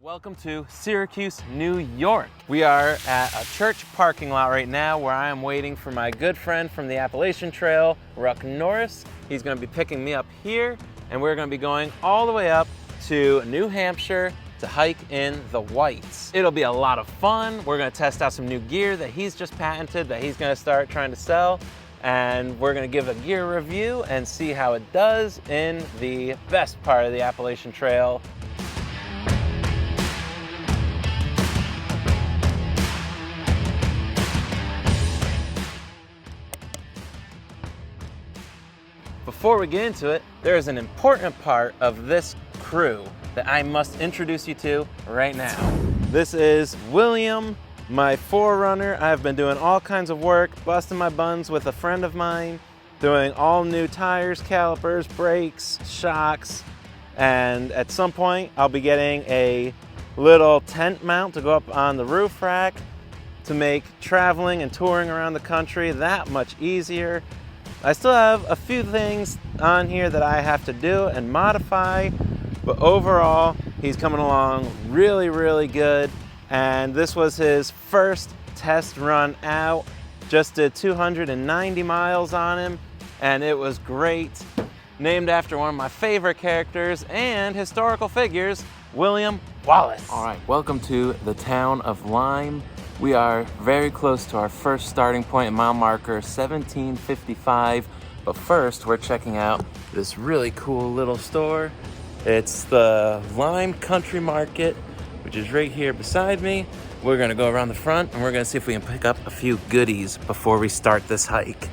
Welcome to Syracuse, New York. We are at a church parking lot right now where I am waiting for my good friend from the Appalachian Trail, Ruck Norris. He's going to be picking me up here, and we're going to be going all the way up to New Hampshire to hike in the Whites. It'll be a lot of fun. We're going to test out some new gear that he's just patented that he's going to start trying to sell, and we're going to give a gear review and see how it does in the best part of the Appalachian Trail. Before we get into it, there is an important part of this crew that I must introduce you to right now. This is William, my forerunner. I've been doing all kinds of work, busting my buns with a friend of mine, doing all new tires, calipers, brakes, shocks, and at some point I'll be getting a little tent mount to go up on the roof rack to make traveling and touring around the country that much easier. I still have a few things on here that I have to do and modify, but overall, he's coming along really, really good. And this was his first test run out. Just did 290 miles on him, and it was great. Named after one of my favorite characters and historical figures, William Wallace. All right, welcome to the town of Lyme. We are very close to our first starting point, mile marker 1755. But first, we're checking out this really cool little store. It's the Lyme Country Market, which is right here beside me. We're gonna go around the front and we're gonna see if we can pick up a few goodies before we start this hike.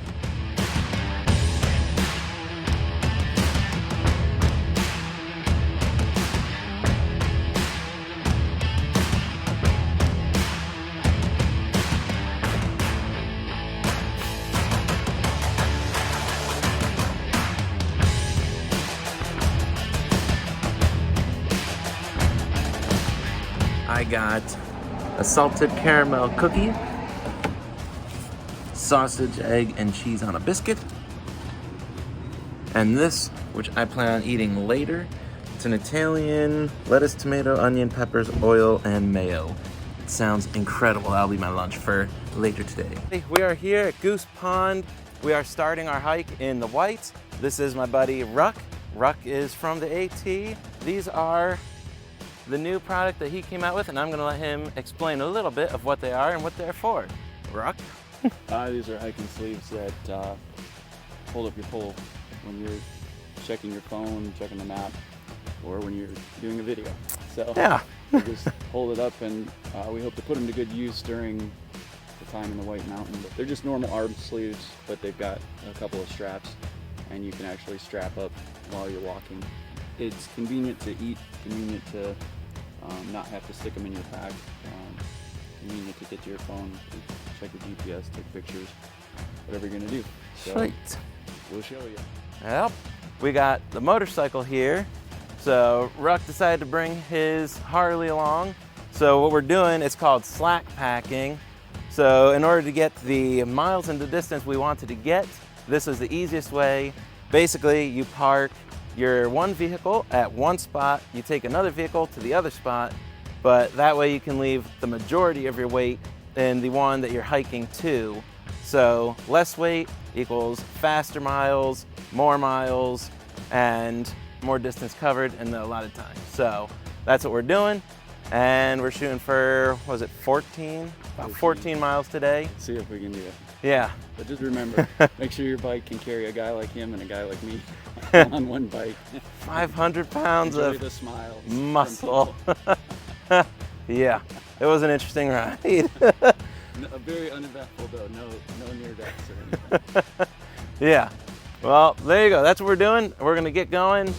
I got a salted caramel cookie, sausage, egg, and cheese on a biscuit, and this, which I plan on eating later. It's an Italian lettuce, tomato, onion, peppers, oil, and mayo. It sounds incredible. That'll be my lunch for later today. We are here at Goose Pond. We are starting our hike in the Whites. This is my buddy Ruck. Ruck is from the AT. These are the new product that he came out with, and I'm gonna let him explain a little bit of what they are and what they're for. Ruck? These are hiking sleeves that hold up your pole when you're checking your phone, checking the map, or when you're doing a video. So yeah, you just hold it up, and we hope to put them to good use during the time in the White Mountain. But they're just normal arm sleeves, but they've got a couple of straps, and you can actually strap up while you're walking. It's convenient to eat, convenient to not have to stick them in your pack, convenient to get to your phone, check your GPS, take pictures, whatever you're gonna do. So sweet. We'll show you. Yep, we got the motorcycle here. So Ruck decided to bring his Harley along. So what we're doing is called slack packing. So in order to get the miles and the distance we wanted to get, this is the easiest way. Basically, you park your one vehicle at one spot, you take another vehicle to the other spot, but that way you can leave the majority of your weight in the one that you're hiking to. So less weight equals faster miles, and more distance covered in a lot of time. So that's what we're doing, and we're shooting for, what was it, 14? About 14 miles today. Let's see if we can do it. Yeah. But just remember, make sure your bike can carry a guy like him and a guy like me on one bike. 500 pounds Enjoy of the smiles muscle. Yeah, it was an interesting ride. Very uneventful though, no near deaths or anything. Yeah, well, there you go. That's what we're doing. We're gonna get going.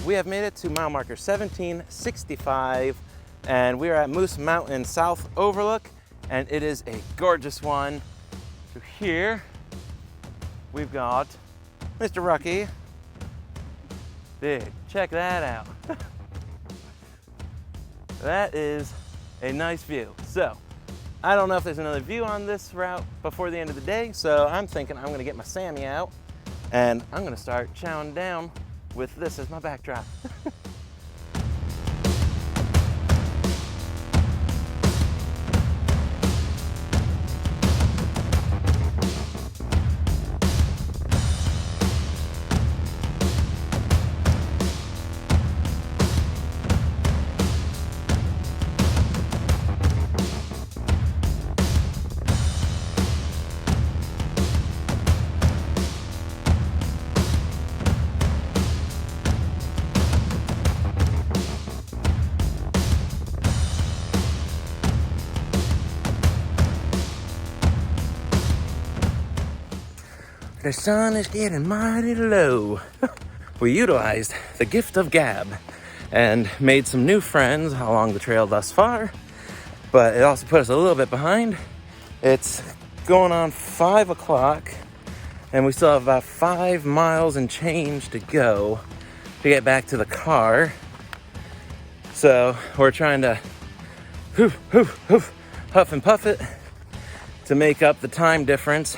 we have made it to mile marker 1765, and we are at Moose Mountain South Overlook, and it is a gorgeous one. So here we've got Mr. Rucky. Dude, check that out. That is a nice view. So, I don't know if there's another view on this route before the end of the day, so I'm thinking I'm gonna get my Sammy out and I'm gonna start chowing down with this as my backdrop. The sun is getting mighty low. We utilized the gift of gab and made some new friends along the trail thus far, but it also put us a little bit behind. It's going on 5 o'clock and we still have about 5 miles and change to go to get back to the car. So we're trying to huff and puff it to make up the time difference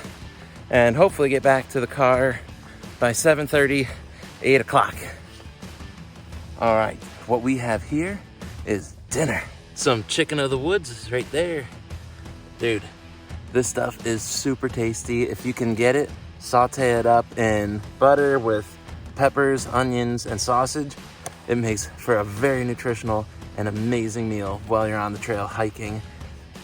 and hopefully get back to the car by 7:30, 8 o'clock. All right, what we have here is dinner. Some chicken of the woods is right there. Dude, this stuff is super tasty. If you can get it, saute it up in butter with peppers, onions, and sausage. It makes for a very nutritional and amazing meal while you're on the trail hiking.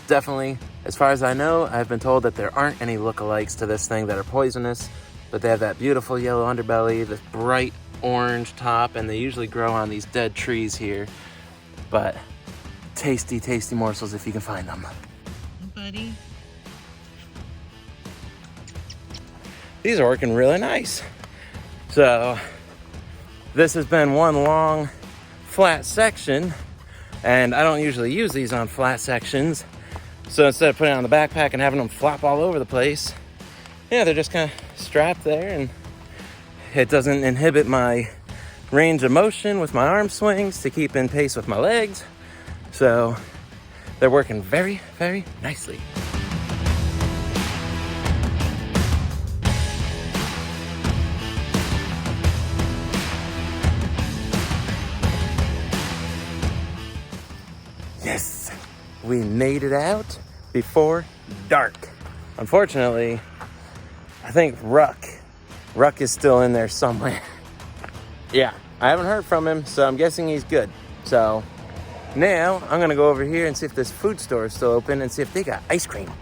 Definitely, as far as I know, I've been told that there aren't any lookalikes to this thing that are poisonous, but they have that beautiful yellow underbelly, this bright orange top, and they usually grow on these dead trees here. But tasty, tasty morsels if you can find them. Buddy. These are working really nice. So this has been one long flat section, and I don't usually use these on flat sections. So instead of putting it on the backpack and having them flop all over the place, yeah, they're just kind of strapped there, and it doesn't inhibit my range of motion with my arm swings to keep in pace with my legs. So they're working very, very nicely. Yes, we made it out before dark. Unfortunately, I think Ruck is still in there somewhere. Yeah, I haven't heard from him, so I'm guessing he's good. So now I'm gonna go over here and see if this food store is still open and see if they got ice cream.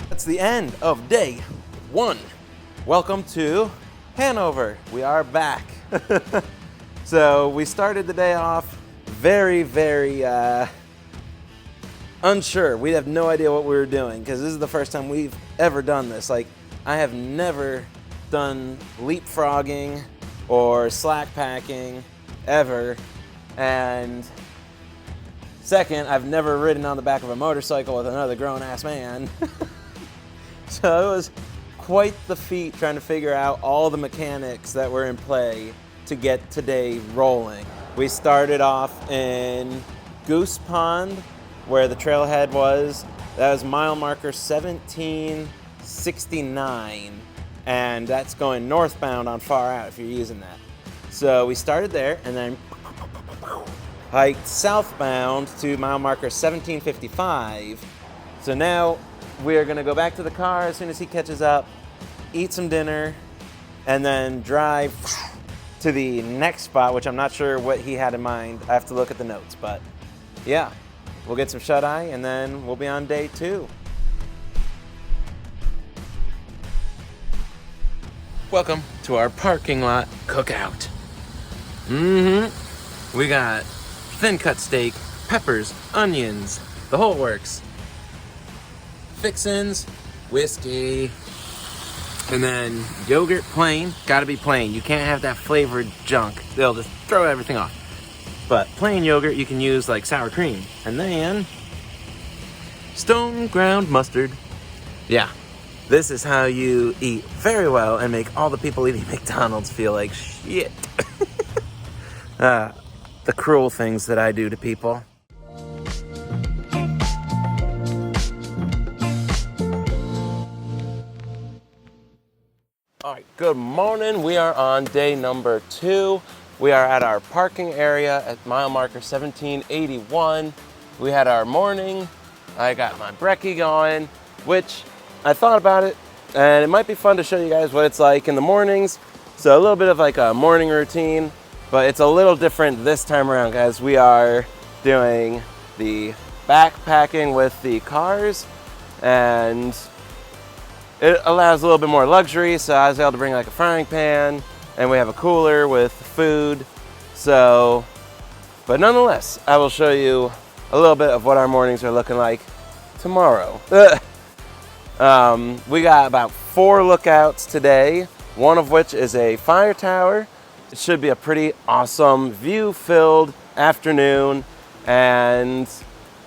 That's the end of day 1. Welcome to Hanover. We are back. So we started the day off very, very unsure. We have no idea what we were doing because this is the first time we've ever done this. Like, I have never done leapfrogging or slackpacking ever. And second, I've never ridden on the back of a motorcycle with another grown-ass man. So it was quite the feat trying to figure out all the mechanics that were in play to get today rolling. We started off in Goose Pond, where the trailhead was. That was mile marker 1769, and that's going northbound on Far Out if you're using that. So we started there and then hiked southbound to mile marker 1755. So now we're gonna go back to the car as soon as he catches up, eat some dinner, and then drive to the next spot, which I'm not sure what he had in mind. I have to look at the notes, but yeah, we'll get some shut-eye and then we'll be on day 2. Welcome to our parking lot cookout. We got thin cut steak, peppers, onions, the whole works. Fixins, whiskey, And then yogurt plain, gotta be plain. You can't have that flavored junk. They'll just throw everything off. But plain yogurt, you can use like sour cream. And then stone ground mustard. Yeah, this is how you eat very well and make all the people eating McDonald's feel like shit. The cruel things that I do to people. All right, good morning. We are on day number 2. We are at our parking area at mile marker 1781. We had our morning. I got my brekkie going, which I thought about it, and it might be fun to show you guys what it's like in the mornings. So a little bit of like a morning routine, but it's a little different this time around, guys. We are doing the backpacking with the cars, and it allows a little bit more luxury. So I was able to bring like a frying pan, and we have a cooler with food. So, but nonetheless, I will show you a little bit of what our mornings are looking like tomorrow. We got about 4 lookouts today, one of which is a fire tower. It should be a pretty awesome view-filled afternoon, and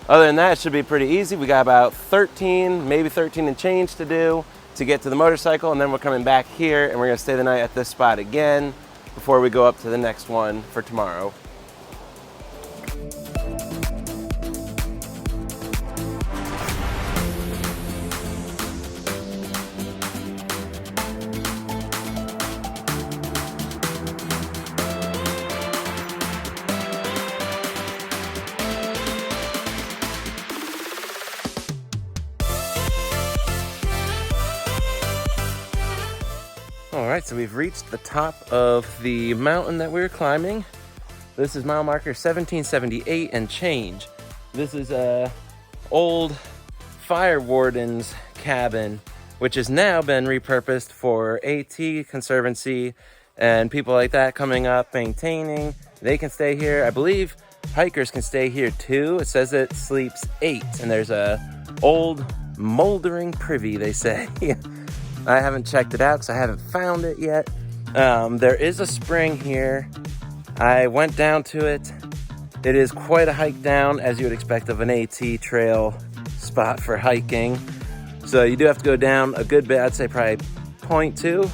other than that, it should be pretty easy. We got about 13, maybe 13 and change to do to get to the motorcycle, and then we're coming back here and we're gonna stay the night at this spot again before we go up to the next one for tomorrow. All right, so we've reached the top of the mountain that we were climbing. This is mile marker 1778 and change. This is a old fire warden's cabin, which has now been repurposed for AT Conservancy and people like that coming up, maintaining. They can stay here. I believe hikers can stay here too. It says it sleeps 8, and there's a old moldering privy, they say. I haven't checked it out because I haven't found it yet. There is a spring here. I went down to it. It is quite a hike down, as you would expect of an AT trail spot for hiking. So you do have to go down a good bit. I'd say probably 0.2 to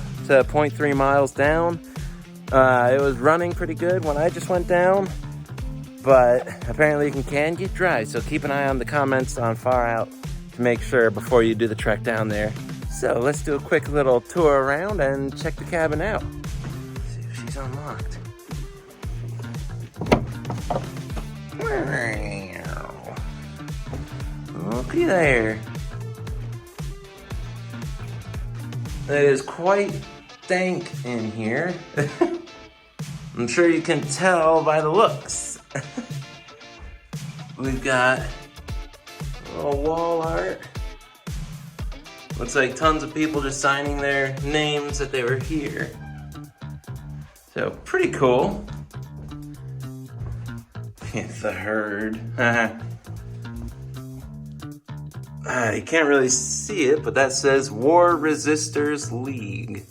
0.3 miles down. It was running pretty good when I just went down, but apparently it can get dry. So keep an eye on the comments on Far Out to make sure before you do the trek down there. So let's do a quick little tour around and check the cabin out. See if she's unlocked. Looky there. It is quite dank in here. I'm sure you can tell by the looks. We've got a little wall art. Looks like tons of people just signing their names that they were here. So pretty cool. The herd. You can't really see it, but that says War Resistors League.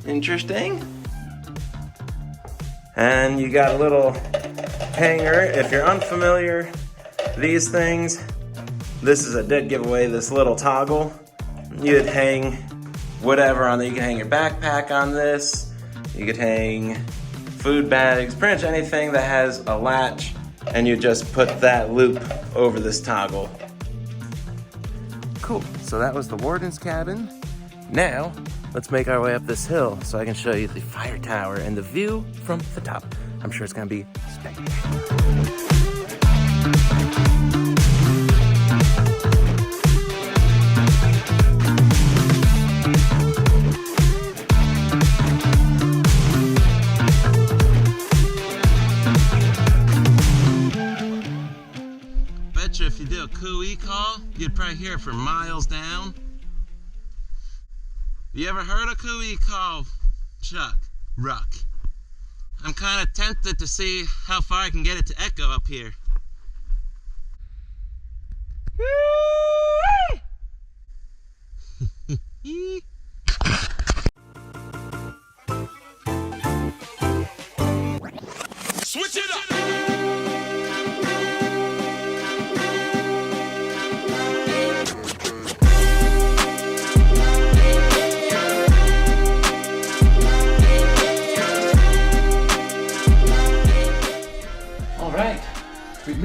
Interesting. And you got a little hanger. If you're unfamiliar, these things, this is a dead giveaway, this little toggle. You'd hang whatever on there. You can hang your backpack on this. You could hang food bags, pretty much anything that has a latch, and you just put that loop over this toggle. Cool, so that was the warden's cabin. Now, let's make our way up this hill so I can show you the fire tower and the view from the top. I'm sure it's gonna be spectacular. If you do a cooey call, you'd probably hear it for miles down. You ever heard a cooey call, Chuck? Ruck. I'm kind of tempted to see how far I can get it to echo up here.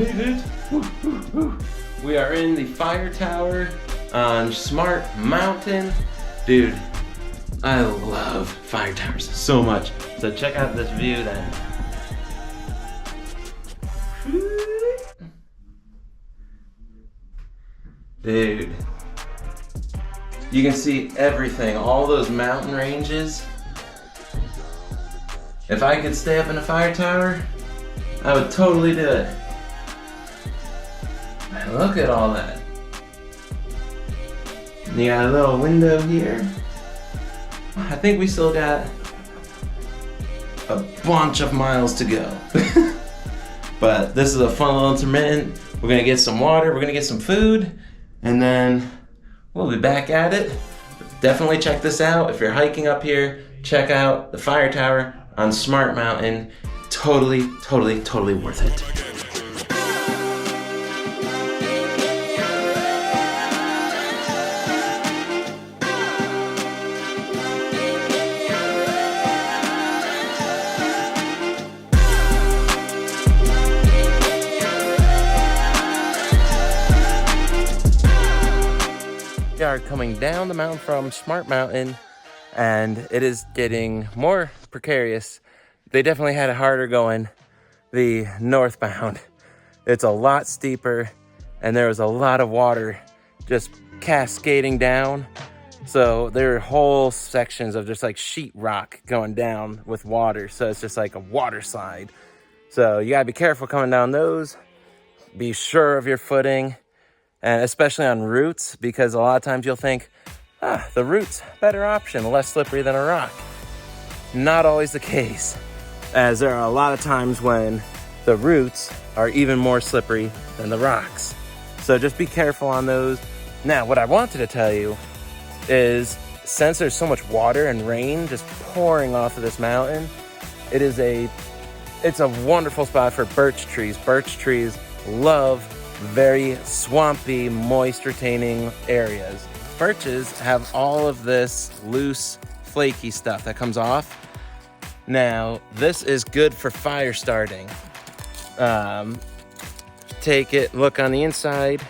made it. Woo, woo, woo. We are in the fire tower on Smart Mountain. Dude, I love fire towers so much. So check out this view then. Dude, you can see everything, all those mountain ranges. If I could stay up in a fire tower, I would totally do it. Man, look at all that. You got a little window here. I think we still got a bunch of miles to go. But this is a fun little intermittent. We're gonna get some water, we're gonna get some food, and then we'll be back at it. Definitely check this out. If you're hiking up here, check out the fire tower on Smart Mountain. Totally, totally, totally worth it. We are coming down the mountain from Smart Mountain, and it is getting more precarious. They definitely had it harder going the northbound. It's a lot steeper, and there was a lot of water just cascading down. So there are whole sections of just like sheet rock going down with water. So it's just like a water slide. So you gotta be careful coming down those. Be sure of your footing. And especially on roots, because a lot of times you'll think, the root's a better option, less slippery than a rock. Not always the case, as there are a lot of times when the roots are even more slippery than the rocks. So just be careful on those. Now, what I wanted to tell you is, since there's so much water and rain just pouring off of this mountain, it's a wonderful spot for birch trees. Birch trees love very swampy, moist retaining areas. Birches have all of this loose, flaky stuff that comes off. Now, this is good for fire starting. Take it, look on the inside.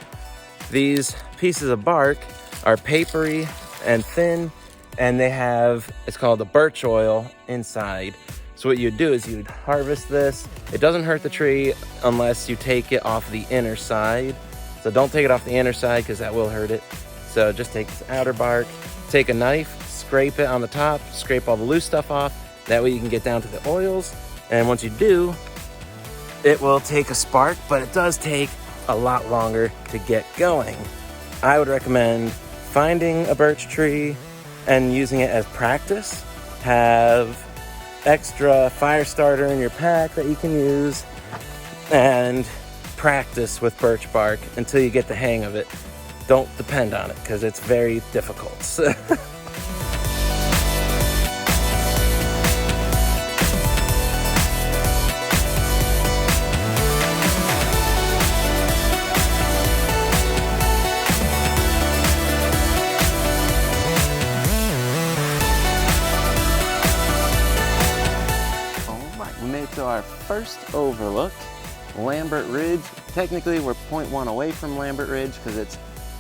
These pieces of bark are papery and thin, and they have, it's called the birch oil inside. So what you'd do is you'd harvest this. It doesn't hurt the tree unless you take it off the inner side. So don't take it off the inner side because that will hurt it. So just take this outer bark, take a knife, scrape it on the top, scrape all the loose stuff off. That way you can get down to the oils. And once you do, it will take a spark, but it does take a lot longer to get going. I would recommend finding a birch tree and using it as practice. Have extra fire starter in your pack that you can use, and practice with birch bark until you get the hang of it. Don't depend on it because it's very difficult. To our first overlook, Lambert Ridge. Technically we're 0.1 away from Lambert Ridge because it's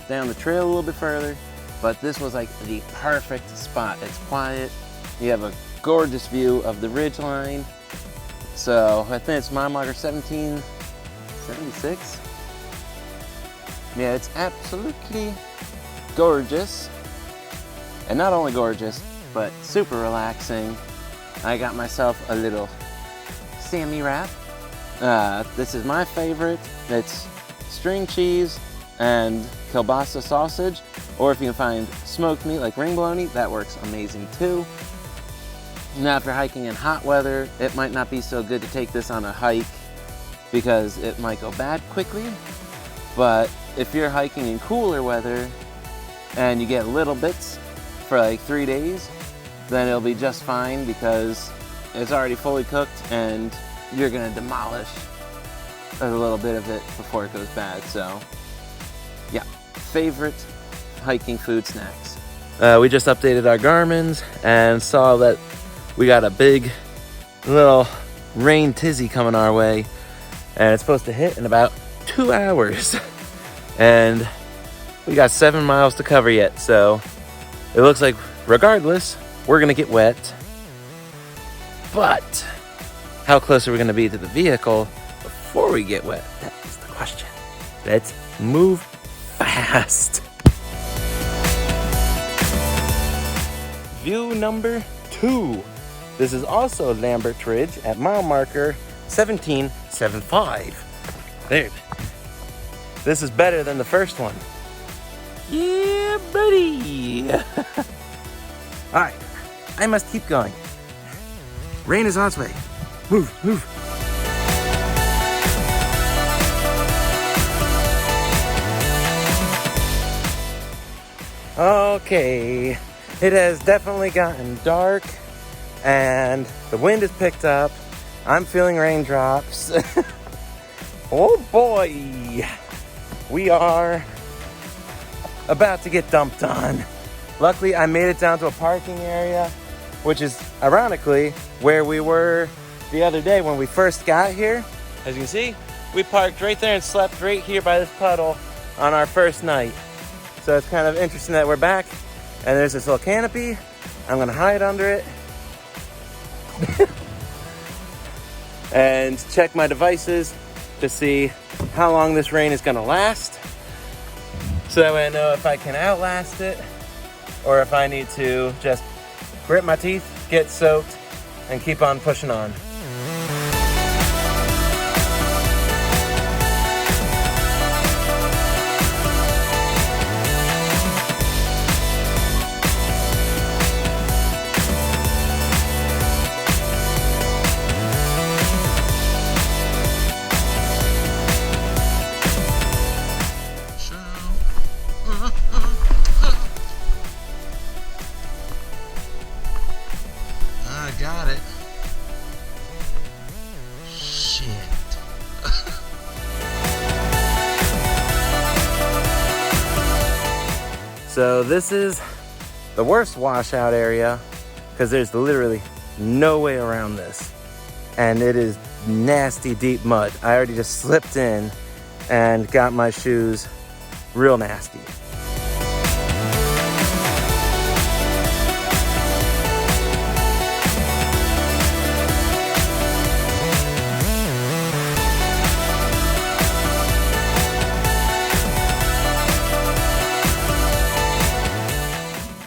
down the trail a little bit further, but this was like the perfect spot. It's quiet, you have a gorgeous view of the ridge line. So I think it's mile marker 1776. Yeah, it's absolutely gorgeous, and not only gorgeous but super relaxing. I got myself a little Sammy wrap. This is my favorite. It's string cheese and kielbasa sausage, or if you can find smoked meat like ring bologna, that works amazing too. Now, if you're hiking in hot weather, it might not be so good to take this on a hike because it might go bad quickly. But if you're hiking in cooler weather and you get little bits for like 3 days, then it'll be just fine because it's already fully cooked and you're gonna demolish a little bit of it before it goes bad. So yeah, favorite hiking food snacks. We just updated our Garmin's and saw that we got a big little rain tizzy coming our way. and it's supposed to hit in about 2 hours. And we got 7 miles to cover yet, so it looks like regardless, we're gonna get wet. But how close are we gonna be to the vehicle before we get wet? That is the question. Let's move fast. View number 2. This is also Lambert Ridge at mile marker 1775. There. This is better than the first one. Yeah, buddy. All right, I must keep going. Rain is on its way. Move, move. Okay, it has definitely gotten dark and the wind has picked up. I'm feeling raindrops. Oh boy, we are about to get dumped on. Luckily, I made it down to a parking area, which is ironically where we were the other day when we first got here. As you can see, we parked right there and slept right here by this puddle on our first night. So it's kind of interesting that we're back and there's this little canopy. I'm gonna hide under it and check my devices to see how long this rain is gonna last. So that way I know if I can outlast it or if I need to just grit my teeth, get soaked, and keep on pushing on. Got it. Shit. So this is the worst washout area because there's literally no way around this. And it is nasty deep mud. I already just slipped in and got my shoes real nasty.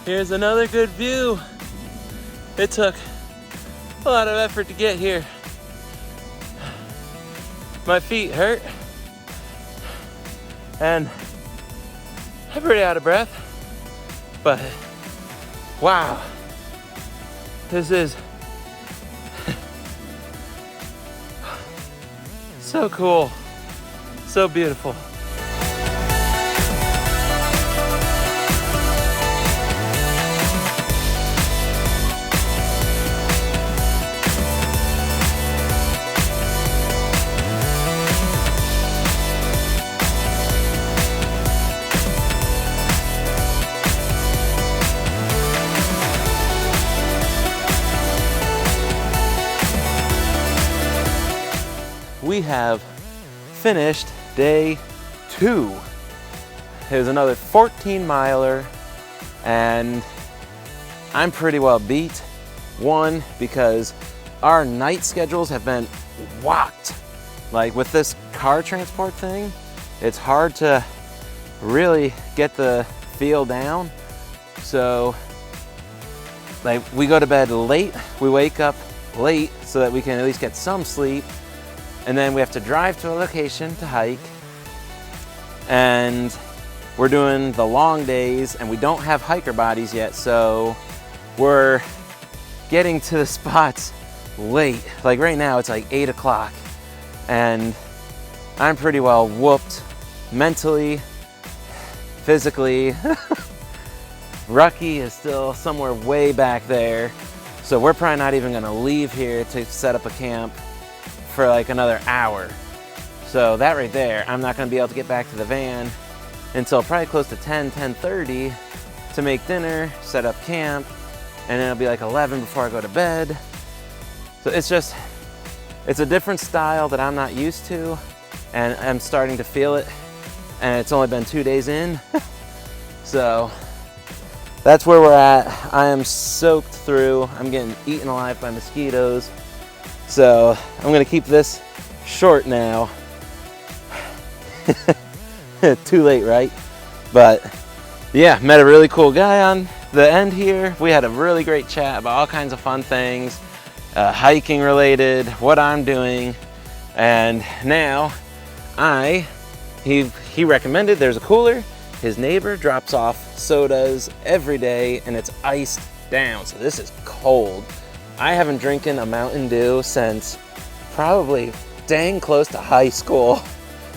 Here's another good view. It took a lot of effort to get here. My feet hurt and I'm pretty out of breath, but wow, this is so cool, so beautiful. We have finished day 2. It was another 14 miler and I'm pretty well beat. One, because our night schedules have been whacked. Like with this car transport thing, it's hard to really get the feel down. So like we go to bed late, we wake up late so that we can at least get some sleep. And then we have to drive to a location to hike. And we're doing the long days and we don't have hiker bodies yet. So we're getting to the spots late. Like right now it's like 8 o'clock and I'm pretty well whooped mentally, physically. Rucky is still somewhere way back there. So we're probably not even gonna leave here to set up a camp for like another hour. So that right there, I'm not gonna be able to get back to the van until probably close to 10:30 to make dinner, set up camp, and then it'll be like 11 before I go to bed. So it's just It's a different style that I'm not used to, and I'm starting to feel it, and it's only been 2 days in. So that's where we're at. I am soaked through. I'm getting eaten alive by mosquitoes. So I'm gonna keep this short now. Too late, right? But yeah, met a really cool guy on the end here. We had a really great chat about all kinds of fun things, hiking related, what I'm doing. And now he recommended there's a cooler. His neighbor drops off sodas every day and it's iced down. So this is cold. I haven't drinking a Mountain Dew since probably dang close to high school.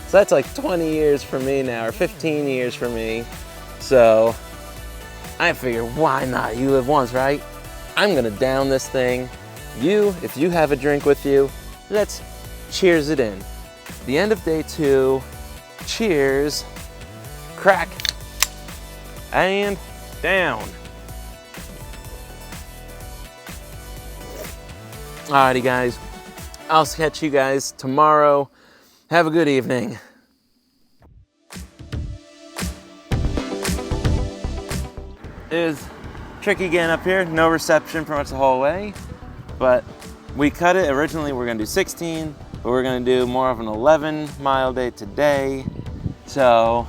So that's like 20 years for me now, or 15 years for me. So I figure, why not? You live once, right? I'm gonna down this thing. If you have a drink with you, let's cheers it in. The end of day 2, cheers, crack, and down. Alrighty guys, I'll catch you guys tomorrow. Have a good evening. It was tricky getting up here, no reception pretty much the whole way, but we cut it. Originally we were gonna do 16, but we're gonna do more of an 11-mile day today. So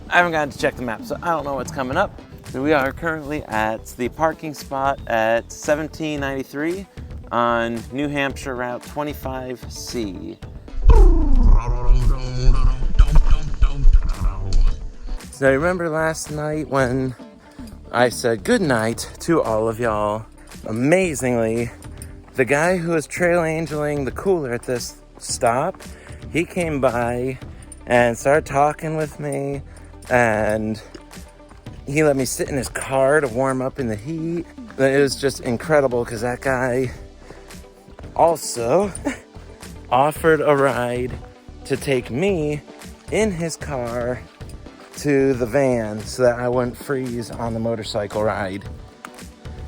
I haven't gotten to check the map, so I don't know what's coming up. So we are currently at the parking spot at 1793 on New Hampshire Route 25C. So remember last night when I said good night to all of y'all? Amazingly, the guy who was trail angeling the cooler at this stop, he came by and started talking with me, and he let me sit in his car to warm up in the heat. It was just incredible because that guy also offered a ride to take me in his car to the van so that I wouldn't freeze on the motorcycle ride.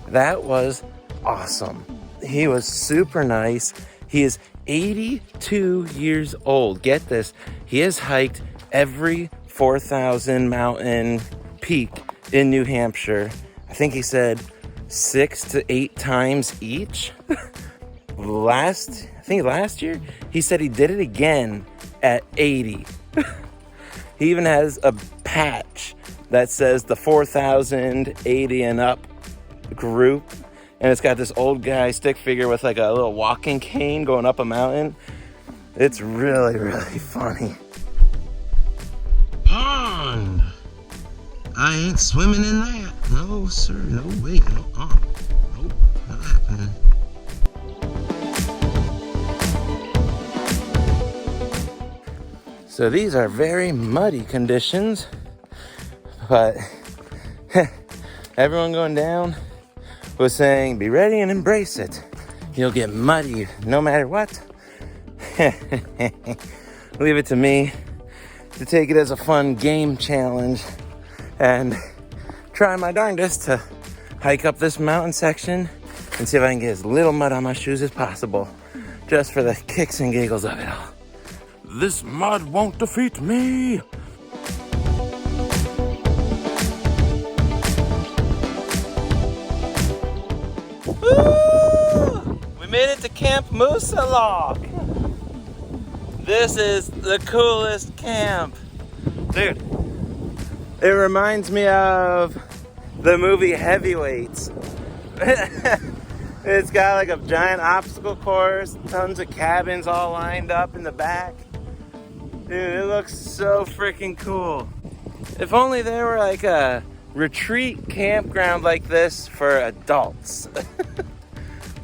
That was awesome. He was super nice. He is 82 years old. Get this, he has hiked every 4,000 mountain peak in New Hampshire. I think he said 6 to 8 times each. Last year, he said he did it again at 80. He even has a patch that says the 4,080 and up group. And it's got this old guy stick figure with like a little walking cane going up a mountain. It's really, really funny. Pond! I ain't swimming in that. No, sir. No way. No, nope. Not happening. So these are very muddy conditions, but everyone going down was saying, be ready and embrace it. You'll get muddy no matter what. Leave it to me to take it as a fun game challenge and try my darndest to hike up this mountain section and see if I can get as little mud on my shoes as possible, just for the kicks and giggles of it all. This mud won't defeat me. Woo! We made it to Camp Moosalok. This is the coolest camp. Dude, it reminds me of the movie Heavyweights. It's got like a giant obstacle course, tons of cabins all lined up in the back. Dude, it looks so freaking cool. If only there were like a retreat campground like this for adults.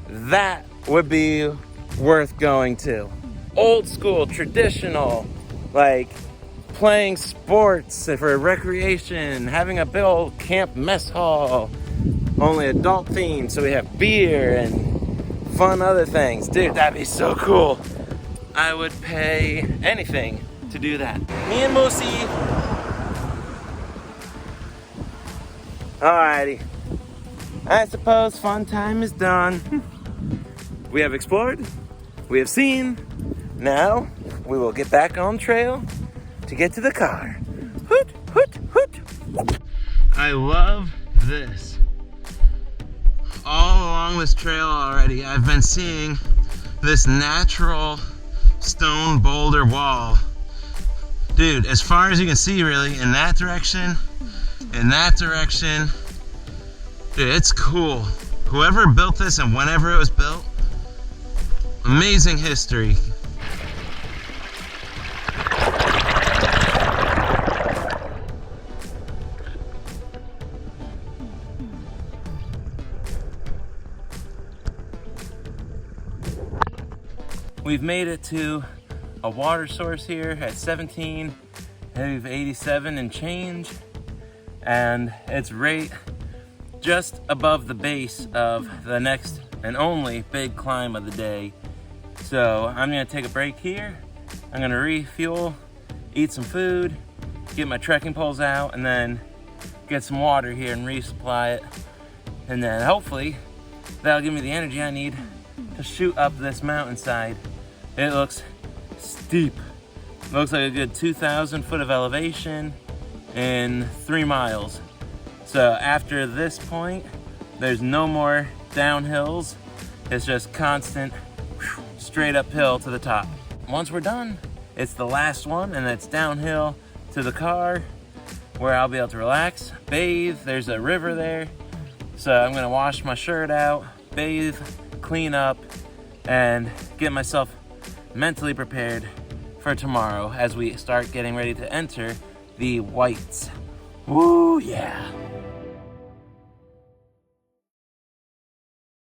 That would be worth going to. Old school, traditional, like playing sports for recreation, having a big old camp mess hall, only adult themed, so we have beer and fun other things. Dude, that'd be so cool. I would pay anything to do that. Me and Moosey. Alrighty. I suppose fun time is done. We have explored, we have seen. Now we will get back on trail to get to the car. Hoot, hoot, hoot. I love this. All along this trail already, I've been seeing this natural stone boulder wall. Dude, as far as you can see really, in that direction, dude, it's cool. Whoever built this and whenever it was built, amazing history. We've made it to a water source here at 17, maybe 87 and change, and it's right just above the base of the next and only big climb of the day. So I'm gonna take a break here. I'm gonna refuel, eat some food, get my trekking poles out, and then get some water here and resupply it. And then hopefully that'll give me the energy I need to shoot up this mountainside. It looks steep. It looks like a good 2,000 foot of elevation in 3 miles. So after this point, there's no more downhills. It's just constant straight uphill to the top. Once we're done, it's the last one, and it's downhill to the car where I'll be able to relax, bathe. There's a river there. So I'm gonna wash my shirt out, bathe, clean up, and get myself mentally prepared for tomorrow as we start getting ready to enter the whites. Woo, yeah.